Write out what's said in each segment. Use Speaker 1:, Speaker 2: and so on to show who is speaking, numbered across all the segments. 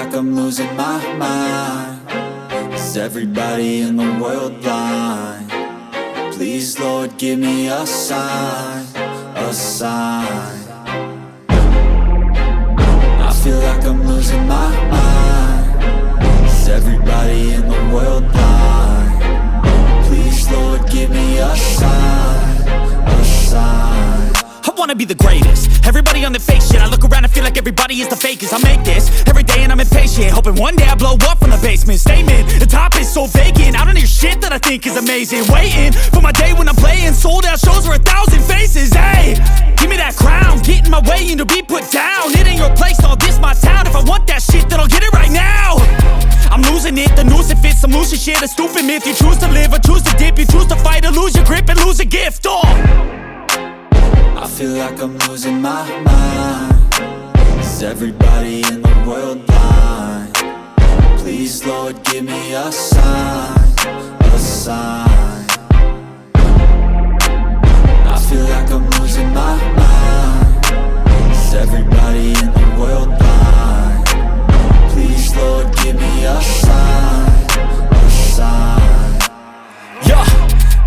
Speaker 1: like I'm losing my mind. Is everybody in the world blind? Please, Lord, give me a sign, a sign. I feel like I'm losing my mind. Is everybody in the world blind? Please, Lord, give me a sign, a sign.
Speaker 2: I wanna be the greatest. Everybody on the fake shit. I look around and feel like everybody is the fakest. I make this every day and I'm impatient, hoping one day I blow up from the basement. Statement, the top is so vacant. I don't hear shit that I think is amazing. Waiting for my day when I'm playing sold out shows for 1,000 faces. Hey, give me that crown, get in my way and to be put down. It ain't your place, all this my town. If I want that shit, then I'll get it right now. I'm losing it, the noose it fits, some loose shit, a stupid myth. You choose to live or choose to dip, you choose to fight or lose your grip and lose a gift.
Speaker 1: I feel like I'm losing my mind. Is everybody in the world blind? Please, Lord, give me a sign, a sign. I feel like I'm losing my mind. Is everybody in the world blind? Please, Lord, give me a sign, a sign.
Speaker 2: Yeah.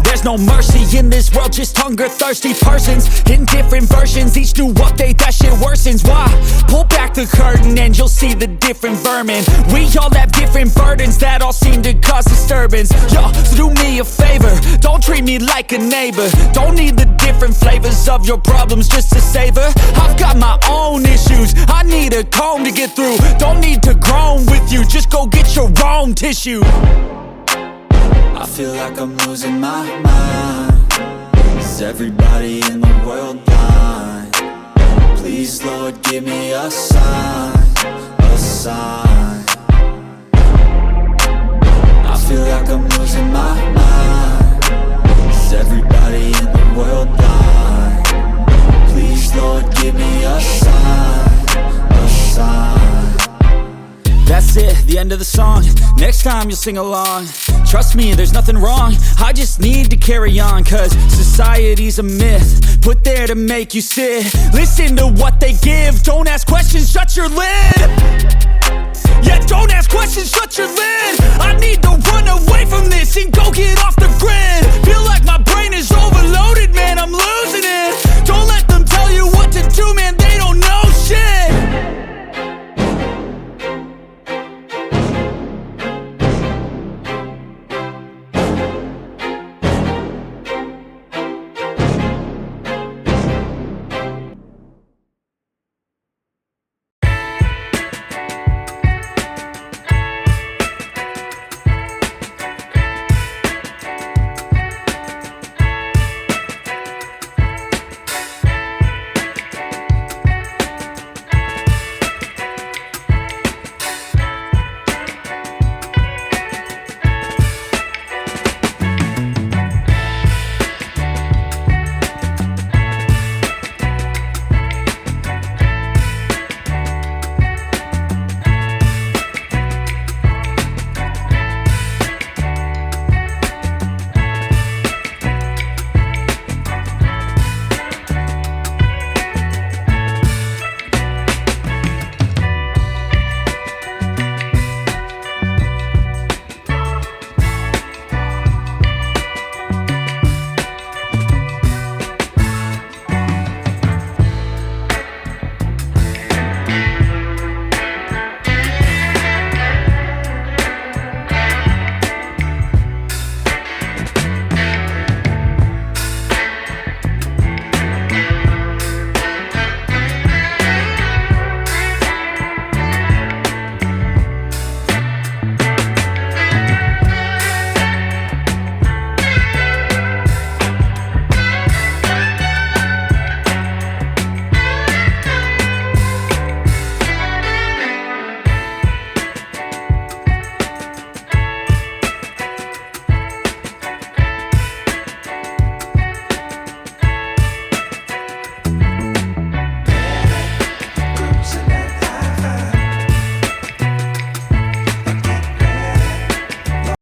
Speaker 2: There's no mercy in this world, just hunger-thirsty persons in different versions. Each new update, that shit worsens. Why? Pull back the curtain and you'll see the different vermin. We all have different burdens that all seem to cause disturbance. Yo, so do me a favor, don't treat me like a neighbor. Don't need the different flavors of your problems just to savor. I've got my own issues, I need a comb to get through. Don't need to groan with you, just go get your own tissue.
Speaker 1: I feel like I'm losing my mind. Is everybody in the world blind? Please, Lord, give me a sign, a sign. I feel like I'm losing my mind. Is everybody in the world blind? Please, Lord, give me a sign, a sign.
Speaker 2: That's it, the end of the song. Next time you'll sing along. Trust me, there's nothing wrong. I just need to carry on, cause society's a myth put there to make you sit. Listen to what they give. Don't ask questions, shut your lid. Yeah, don't ask questions, shut your lid. I need to run away from this and go get off the grid. Feel like my brain is overloaded, man, I'm losing